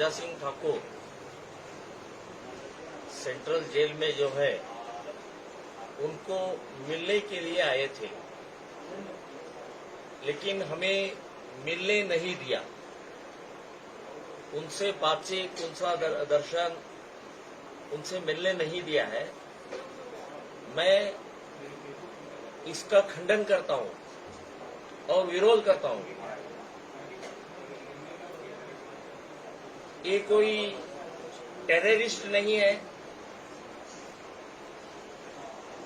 Raja Singh Thakur central jail में जो है उनको मिलने के लिए आए थे, लेकिन हमें मिलने नहीं दिया। उनसे बातचीत, उनका दर्शन, उनसे मिलने नहीं दिया है। मैं इसका खंडन करता हूं और विरोध करता हूं। ये कोई टेररिस्ट नहीं है,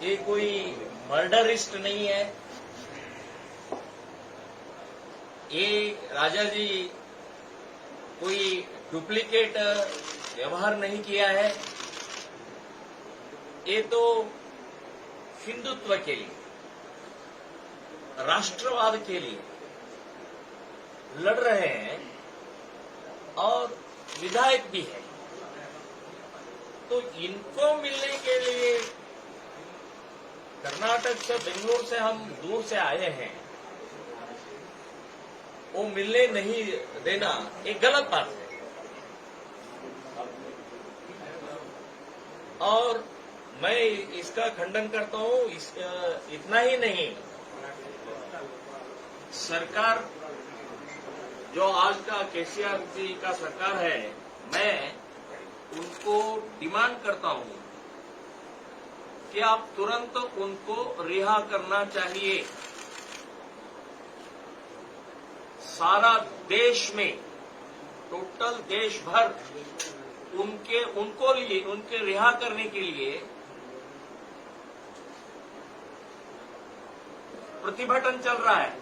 ये कोई मर्डरिस्ट नहीं है। ये राजा जी कोई डुप्लीकेट व्यवहार नहीं किया है। ये तो हिंदुत्व के लिए, राष्ट्रवाद के लिए लड़ रहे हैं और विधायक भी है। तो इनको मिलने के लिए कर्नाटक से, बेंगलुरु से हम दूर से आए हैं, वो मिलने नहीं देना एक गलत बात है। और मैं इसका खंडन करता हूं। इतना ही नहीं, सरकार जो आज का केसीआर जी का सरकार है, मैं उनको डिमांड करता हूं कि आप तुरंत उनको रिहा करना चाहिए। सारा देश में, टोटल देश भर उनके रिहा करने के लिए प्रतिभटन चल रहा है।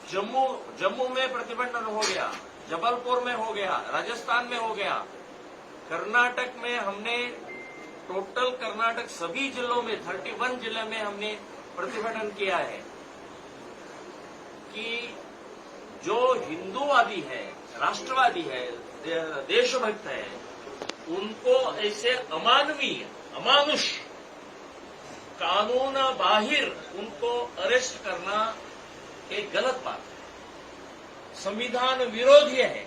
जम्मू में प्रतिभटन हो गया, जबलपुर में हो गया, राजस्थान में हो गया, कर्नाटक में हमने टोटल कर्नाटक सभी जिलों में 31 जिले में हमने प्रतिभटन किया है कि जो हिंदूवादी है, राष्ट्रवादी है, देशभक्त है, उनको ऐसे अमानवीय, अमानुष, कानून बाहिर उनको अरेस्ट करना एक गलत बात है, संविधान विरोधी है।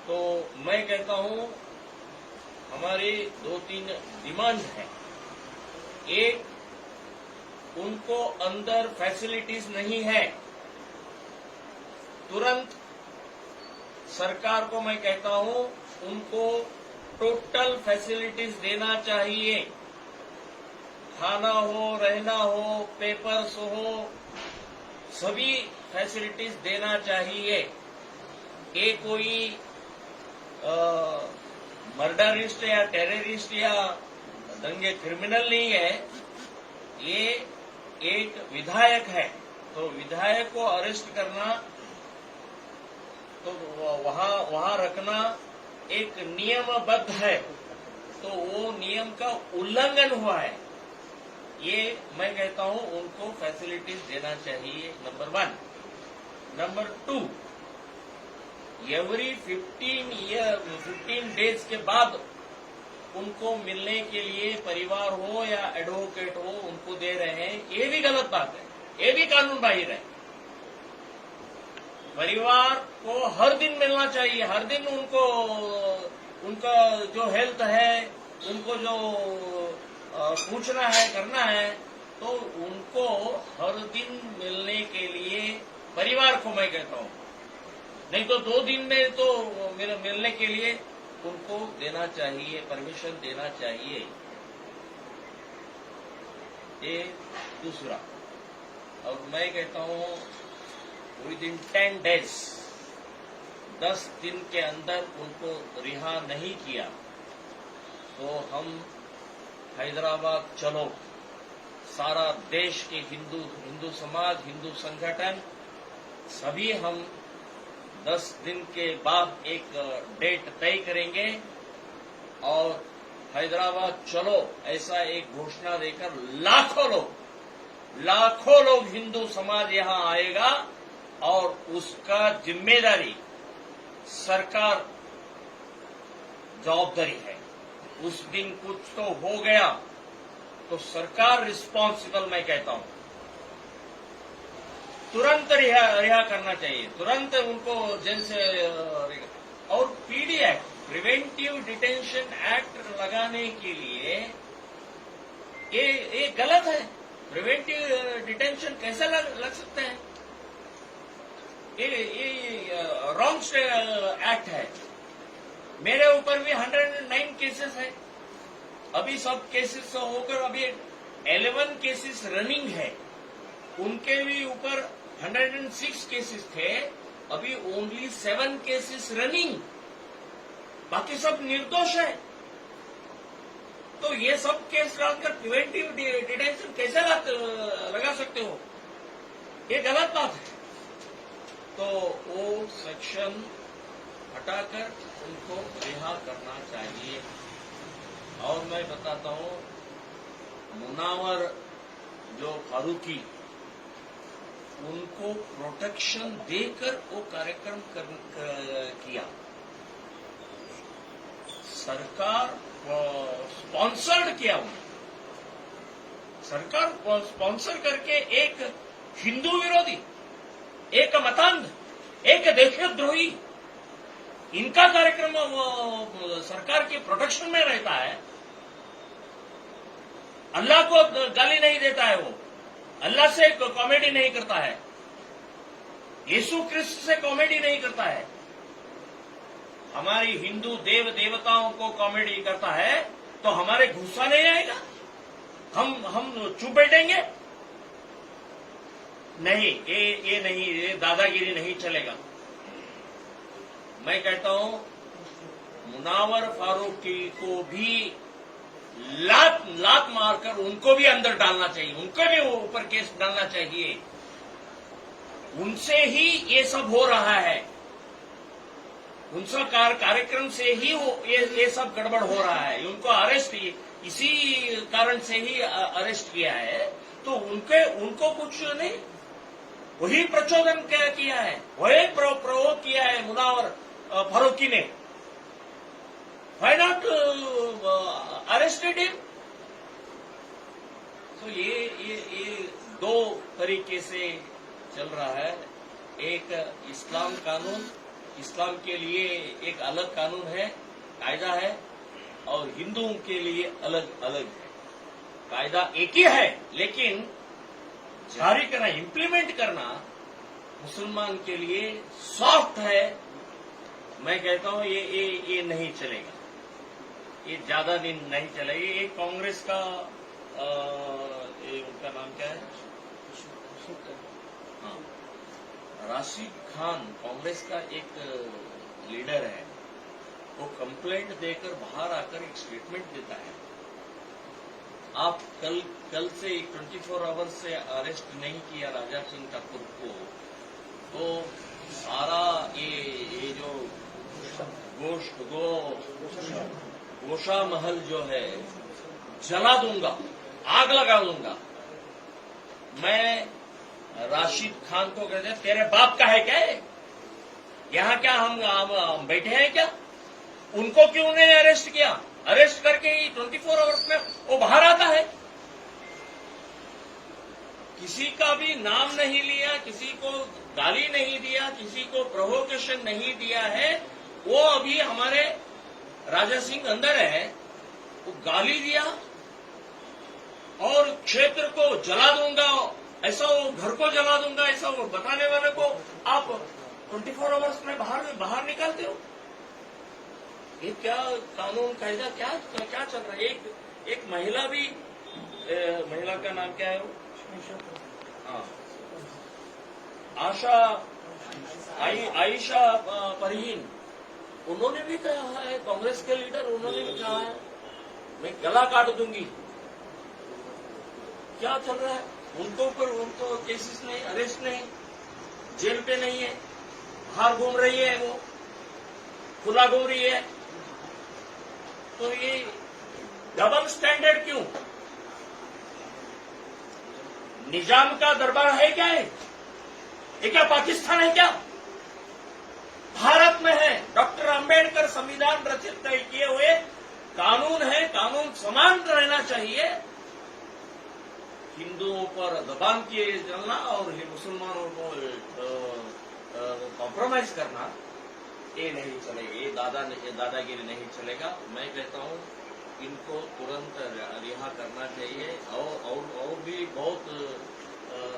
तो मैं कहता हूं, हमारी 2-3 डिमांड हैं। एक, उनको अंदर फैसिलिटीज नहीं है। तुरंत सरकार को मैं कहता हूं, उनको टोटल फैसिलिटीज देना चाहिए। खाना हो, रहना हो, पेपर्स हो, सभी फैसिलिटीज देना चाहिए। ये कोई मर्डरिस्ट या टेररिस्ट या दंगे क्रिमिनल नहीं है, ये एक विधायक है। तो विधायक को अरेस्ट करना, तो वहां रखना एक नियमबद्ध है, तो वो नियम का उल्लंघन हुआ है। ये मैं कहता हूं, उनको फैसिलिटीज देना चाहिए, नंबर 1। नंबर 2, एवरी 15 डेज के बाद उनको मिलने के लिए परिवार हो या एडवोकेट हो, उनको दे रहे हैं। ये भी गलत बात है, ये भी कानून बाहिर है। परिवार को हर दिन मिलना चाहिए, हर दिन उनका जो हेल्थ है, उनको जो पूछना है, करना है, तो उनको हर दिन मिलने के लिए परिवार को मैं कहता हूं, नहीं तो 2 दिन में तो मिलने के लिए उनको देना चाहिए, परमिशन देना चाहिए। ये दूसरा। और मैं कहता हूं, विदिन 10 डेज, 10 दिन के अंदर उनको रिहा नहीं किया तो हम हैदराबाद चलो, सारा देश के हिंदू समाज, हिंदू संगठन, सभी हम 10 दिन के बाद एक डेट तय करेंगे और हैदराबाद चलो ऐसा एक घोषणा देकर लाखों लोग हिंदू समाज यहां आएगा और उसका जिम्मेदारी सरकार जवाबदारी है। उस दिन कुछ तो हो गया तो सरकार रिस्पॉन्सिबल, मैं कहता हूं। तुरंत रिहा करना चाहिए, तुरंत उनको जेल से और PD act, preventive detention act लगाने के लिए ये गलत है। प्रिवेंटिव डिटेंशन कैसे लग सकते हैं? ये रॉन्ग एक्ट है। मेरे ऊपर भी 109 केसेस है, अभी सब केसेस होकर अभी 11 केसेस रनिंग है। उनके भी ऊपर 106 केसेस थे, अभी ओनली 7 केसेस रनिंग, बाकी सब निर्दोष है। तो ये सब केस डालकर प्रिवेंटिव डिटेंशन कैसे लगा सकते हो? ये गलत बात है। तो वो सेक्शन हटाकर उनको रिहा करना चाहिए। और मैं बताता हूं, मुनावर जो फारूकी, उनको प्रोटेक्शन देकर वो कार्यक्रम किया। सरकार स्पॉन्सर्ड किया उन्हें, सरकार स्पॉन्सर करके एक हिंदू विरोधी, एक मतांध, एक देशद्रोही, इनका कार्यक्रम सरकार के प्रोटेक्शन में रहता है। अल्लाह को गाली नहीं देता है, वो अल्लाह से कॉमेडी नहीं करता है, यीशु क्रिस्त से कॉमेडी नहीं करता है, हमारी हिंदू देव देवताओं को कॉमेडी करता है, तो हमारे गुस्सा नहीं आएगा? हम चुप बैठेंगे? नहीं, ये नहीं, ये दादागिरी नहीं चलेगा। मैं कहता हूं, मुनावर फारूकी को भी लात मारकर उनको भी अंदर डालना चाहिए, उनको भी ऊपर केस डालना चाहिए। उनसे ही ये सब हो रहा है, उनसे कार्यक्रम से ही ये सब गड़बड़ हो रहा है। उनको अरेस्ट इसी कारण से ही अरेस्ट किया है, तो उनको कुछ नहीं, वही प्रचोदन किया है, वही प्रवोक किया है मुनावर फारूकी ने। Why not arrested him? तो ये दो तरीके से चल रहा है। एक इस्लाम कानून, इस्लाम के लिए एक अलग कानून है, कायदा है, और हिंदुओं के लिए अलग अलग है। कायदा एक ही है, लेकिन जारी करना, इम्प्लीमेंट करना मुसलमान के लिए सॉफ्ट है। मैं कहता हूं ये नहीं चलेगा, ये ज्यादा दिन नहीं चलेगा। ये कांग्रेस का उनका नाम क्या है? हाँ, राशिद खान कांग्रेस का एक लीडर है, वो कंप्लेंट देकर बाहर आकर एक स्टेटमेंट देता है। आप कल से 24 आवर्स से अरेस्ट नहीं किया राजा सिंह ठाकुर को, तो सारा ये जो गोशा महल जो है जला दूंगा, आग लगा दूंगा। मैं राशिद खान को कहते हैं, तेरे बाप का है क्या? यहाँ क्या हम बैठे हैं क्या? उनको क्यों नहीं अरेस्ट किया? अरेस्ट करके ही 24 आवर्स में वो बाहर आता है। किसी का भी नाम नहीं लिया, किसी को गाली नहीं दिया, किसी को प्रोवोकेशन नहीं दिया है। वो अभी हमारे राजा सिंह अंदर है, वो गाली दिया और क्षेत्र को जला दूंगा, ऐसा वो घर को जला दूंगा, ऐसा वो बताने वाले को आप 24 आवर्स में बाहर निकालते हो। ये क्या कानून कायदा क्या चल रहा है? एक महिला भी, महिला का नाम क्या है? हाँ, आयशा परवीन, उन्होंने भी कहा है, कांग्रेस के लीडर, उन्होंने भी कहा है मैं गला काट दूंगी। क्या चल रहा है? उनको केसेस नहीं, अरेस्ट नहीं, जेल पे नहीं है, बाहर घूम रही है, वो खुला घूम रही है। तो ये डबल स्टैंडर्ड क्यों? निजाम का दरबार है क्या? ये क्या पाकिस्तान है क्या? भारत में है, डॉक्टर अंबेडकर संविधान रचित किए हुए कानून है, कानून समान रहना चाहिए। हिंदुओं पर दबाव किए चलना और मुसलमानों को कॉम्प्रोमाइज करना, ये नहीं चलेगा, ये दादागिरी नहीं चलेगा। मैं कहता हूँ इनको तुरंत रिहा करना चाहिए। और भी बहुत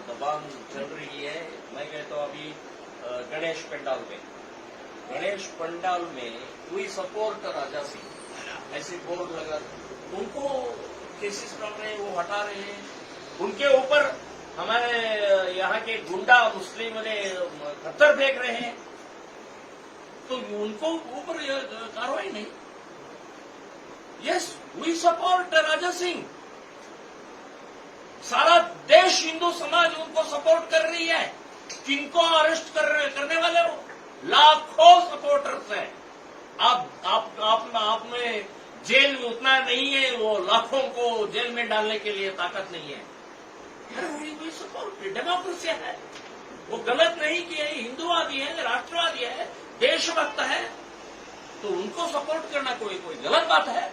दबाव चल रही है। मैं कहता हूँ अभी गणेश पंडाल में वी सपोर्ट राजा सिंह ऐसे बोर्ड लगा, उनको केसेस कर रहे हैं, वो हटा रहे हैं। उनके ऊपर हमारे यहाँ के गुंडा मुस्लिम ने पत्थर फेंक रहे हैं, तो उनको ऊपर कार्रवाई नहीं। Yes, we support Raja Singh. सारा देश हिंदू समाज उनको सपोर्ट कर रही है। किनको अरेस्ट करने वाले हो? लाखों सपोर्टर्स हैं। आप में जेल में उतना नहीं है, वो लाखों को जेल में डालने के लिए ताकत नहीं है। वी सपोर्ट, डेमोक्रेसी है, वो गलत नहीं किए, हिंदुवादी है, राष्ट्रवादी है, देशभक्त है, तो उनको सपोर्ट करना कोई गलत बात है?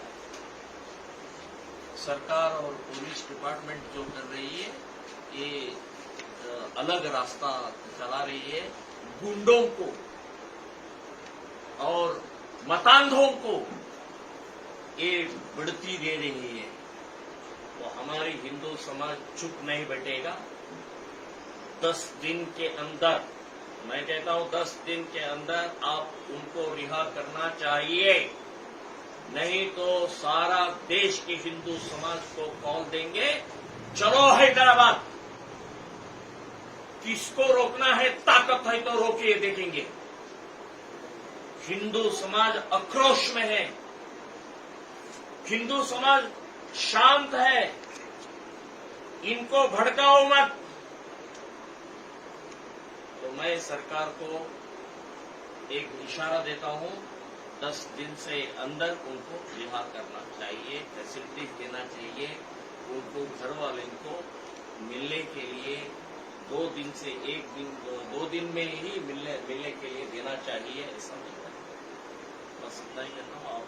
सरकार और पुलिस डिपार्टमेंट जो कर रही है, ये अलग रास्ता चला रही है। गुंडों को और मतांधों को ये बढ़ती दे रही है। तो हमारी हिंदू समाज चुप नहीं बैठेगा। 10 दिन के अंदर, मैं कहता हूं 10 दिन के अंदर आप उनको रिहा करना चाहिए, नहीं तो सारा देश के हिंदू समाज को कॉल देंगे, चलो हैदराबाद। किसको रोकना है? ताकत है तो रोकिए, देखेंगे। हिंदू समाज आक्रोश में है, हिंदू समाज शांत है, इनको भड़काओ मत। तो मैं सरकार को एक इशारा देता हूं, 10 दिन से अंदर उनको रिहा करना चाहिए, फैसिलिटीज देना चाहिए, उनको घर वाले को मिलने के लिए 2 दिन से 1 दिन 2 दिन में ही मिलने के लिए देना चाहिए। ऐसा नहीं है, बस इतना ही कहता हूँ। आप